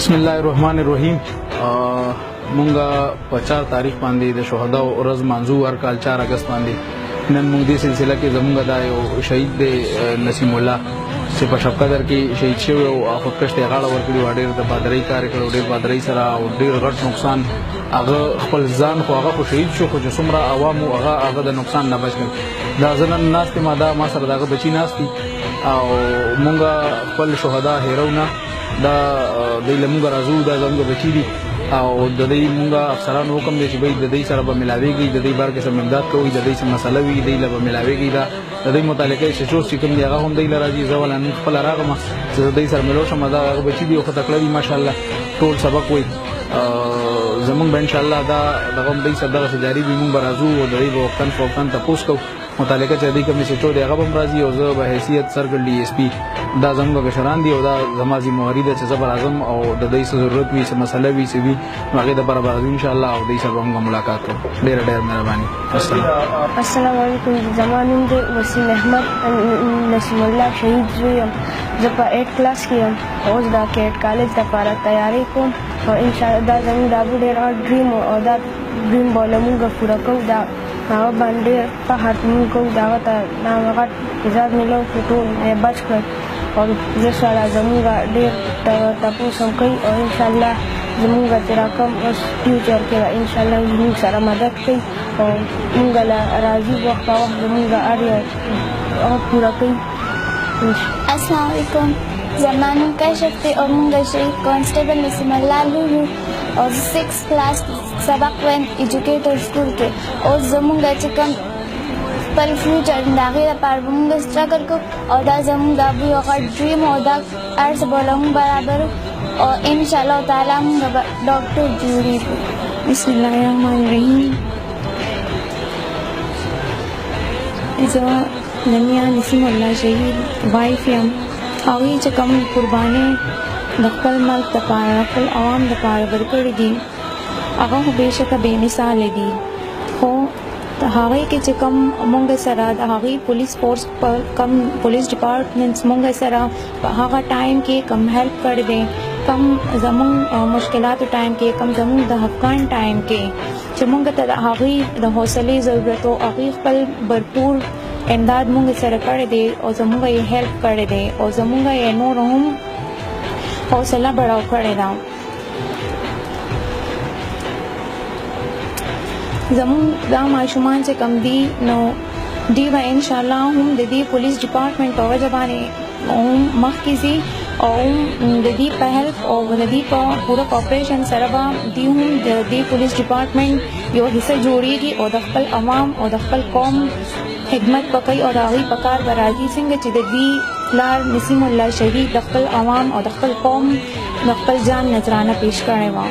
بسم الله الرحمن الرحیم. مونږه په 4 تاریخ باندې د شهدا او ورځ منځو هر کال 4 اگست باندې نن موږ دې سلسله کې زمونږ د یو شهید دی نسیم الله چې په شپ قدر کې شهید شوی او خودکشته غاړه ورکړي و. ډېر د بادرۍ کار کړو، ډېر بادرۍ سره او ډېر غټ نقصان. هغه خپل ځان خو هغه شهید شو، خو چې څومره عوامو هغه د نقصان نه بچ کړ. دا زنن ناستې ما سره دغه بچي ناستي او مونږه خپل شهدا هیرو نه دا د لمونږ راځو، دا زموږ بچی دي او د دې مونږه افسرانو حکم دی چې د دې سره به ملاويږي، د دې بار کې سم امداد کوي، د دې سم مسله وي، د دې له ملاويږي. دا د دې متعلقه چې کوم دی هغه هم د لراځي زولان خپل راغمه چې د دې سره ملو شم. دا بچی دي او خطکړی ماشاءالله ټول سبق وي زمونږ به ان شاء الله دا دغه دې صدقه جاری وي. مونږ راځو او د دې وختن تاسو کو متعلقه چې دې کوم چې ټول هغه هم راځي او زه به حیثیت سرګل ډي اس پی دا زموږ کشران دي او دا زمازي موارد چې زبر اعظم او د دې ضرورت وي چې مسله وي چې وي هغه د برابر ان شاء الله او دې سره هم ملاقات کوو. ډېر مهرباني. السلام علیکم. زمانوم د وسیم احمد نسیم الله شهید زویم. زه په 8 کلاس کې یم. اوس دا کېټ کالج لپاره تیاری کوم او ان شاء الله دا زموږ د ډېر ډریم او دا ډریم به موږ پوره کوو. دا هغه باندې په هاتمون کوو، دا ته هغه اجازه ملو چې ټول بچ کړ او زه سره زموږ ډېر تاسو هم کوي او ان شاء الله زموږ چې راکم اوس فیوچر کې ان شاء الله زموږ سره مدد کوي او موږ له راځي وخت په وخت زموږ اړیا پوره کوي. السلام علیکم. زمانوم کشف ته او موږ شهید کانسټیبل نسیم الله لولو او 6 کلاس سبق وین ایجوکیټر سکول کې او زموږ چې کوم پر فیوچر داغه لپاره موږ سټرګل کو او دا زموږ د ابو یو غټ ډریم او دا ارز بولم برابر او ان شاء الله تعالی موږ ډاکټر جوړیږو. بسم الله الرحمن الرحیم. زه ننیا نسیم الله شهید وایف یم. هغوی چې کوم قربانۍ د خپل ملک دپاره خپل عوام دپاره ورکړي دي هغه خو بېشکه بې مثاله دي، خو هغوی کې چې کوم موږ سره د هغوی پولیس فورس کم پولیس ډپارټمنټس موږ سره په هغه ټایم کې کم هیلپ کړی دی، کم زموږ مشکلاتو ټایم کې، کم زموږ د افغان ټایم کې چې موږ ته د هغوی د حوصلې ضرورت او هغوی خپل بھرپور امداد موږ سره کړی دی او زموږ یې هیلپ کړی دی او زموږ یې نور هم حوصله بڑھاو کړی ده. زموږ دا ماشومان چې کم دي نو دی به انشاءالله هم د دې پولیس ډپارټمنټ په وجه باندې هم مخکې ځي او د دې په هیلپ او د دې په پوره کوپریشن سره به دی هم د دې پولیس ډپارټمنټ یو حصه جوړیږي او د خپل عوام او د خپل قوم خدمت وکړي او د هغوی په کار به راځي څنګه چې د دې پلار نسیم الله شهید د خپل عوام او د خپل قوم د خپل جان نذرانه پیش کړی وه.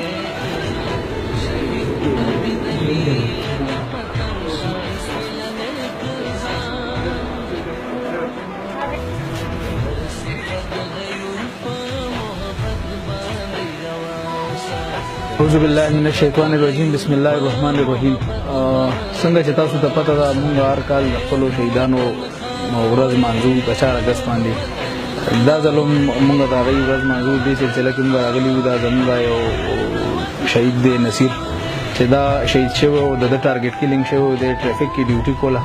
اعوذ بالله من الشیطان الرجیم. بسم الله الرحمن الرحیم. څنګه چې تاسو ته پته ده موږ هر کال د خپلو شهیدانو ورځ مانځو په 4 اگست باندې. دا ځل موږ د هغې ورځ مانځو دې سلسله کې موږ راغلي وو. دا زموږ یو شهید دی نصیر چې دا شهید شوی او د ټارګټ کیلینګ شوی د ټریفک کې ډیوټي کوله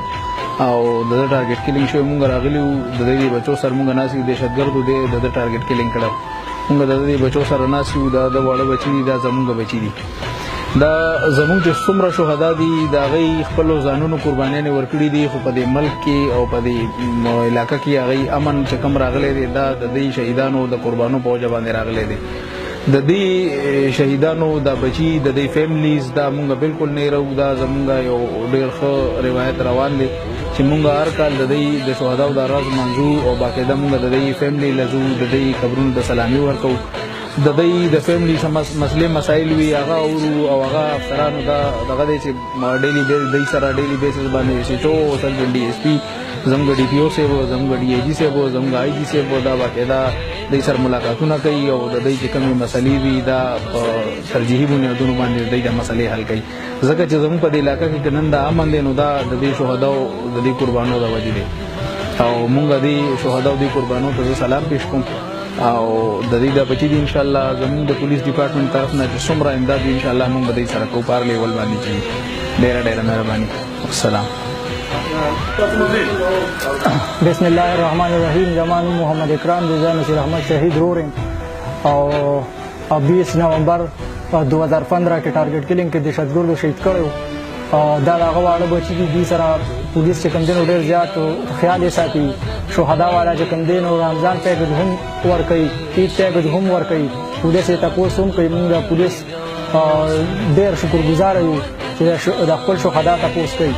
او د ټارګټ کیلینګ شوی. موږ راغلي وو د دې بچو سره موږ ناسي دهشتګردو د ټارګټ کیلینګ کړه. موږ د دې بچو سره ناسي وو. دا د واړه بچي دي، دا زموږ بچي دي. دا زموږ چې څومره شهدا دي د هغوی خپلو ځانونو قربانیانې ورکړي دي، خو په دې ملک کې او په دې علاقه کې هغوی امن چې کوم راغلی دی دا د دې شهیدانو د قربانو په وجه باندې راغلی دی. د دې شهیدانو دا بچي د دې فیملیز دا موږ بالکل نه هیرو. دا زموږ یو ډېر ښه روایت روان دی چې موږ هر کال د دې د شهداو د ورځ منځو او باقاعده موږ د دې فیملی لزو د دې قبرونو د سلامي ورکوو. د دې د فیملی مسلې مسایل وي هغه او هغه افسرانو دا دغه دی چې ډیلی دې سره ډیلی بیسس باندې سیټو سرګل ډي اس پی زموږ ډي پی او صاحب زموږ ډي اي جي صاحب زموږ آی جي صاحب دا باقاعده دې سره ملاقاتونه کوي او د دې چې کومې مسلې وي دا ترجیحي بنیادونو باندې دې د مسلې حل کوي. ځکه چې زموږ په دې علاقه کې نن دا امن دی نو دا د دې شهداو د دې قربانو د وجې دی او مونږ دې شهداو دې قربانو ته سلام پیش کوم او د دې د بچی دی ان شاء الله زموږ د پولیس ډپارټمنټ طرف نه چې څومره امداد ان شاء الله موږ به دې سره کوو په هر لیول باندې چې ډېره مهرباني. السلام. بسم الله الرحمن الرحیم. زما نوم محمد اکرام دی، زه نصیر احمد شهید رور یم او 20 نومبر 2015 کې ټارګټ کلینګ کې دهشتګردو شهید کړی و. دا د هغه واړه بچي دي، دوی سره پولیس چې کوم دی نو ډېر زیات خیال یې ساتي. شهدا والا چې کوم دی نو رمضان پیکج هم ورکوي، عید پیکج هم ورکوي، پولیس یې تپوس هم کوي. موږ د پولیس ډېر شکرګزاره یو چې د خپل شهدا تپوس کوي.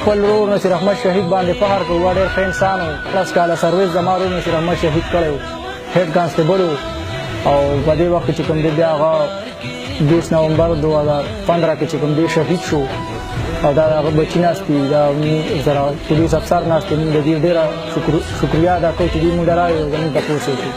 خپل ورور نصیر احمد شهید باندې فخر کوو، ډېر ښه انسان و. 10 کاله سرویس زما ورور نصیر احمد شهید کړی و، هیډ کانسټیبل و. او په دې وخت کې چې کوم دی بیا هغه 20 نومبر 2015 کې چې کوم دی شهید شو او دا هغه بچي ناست دي، دا زره پولیس افسر ناست دي. موږ د دې ډېره شکریا ادا کوو چې دوی موږ ته راغلي او زموږ تپوس وکړي.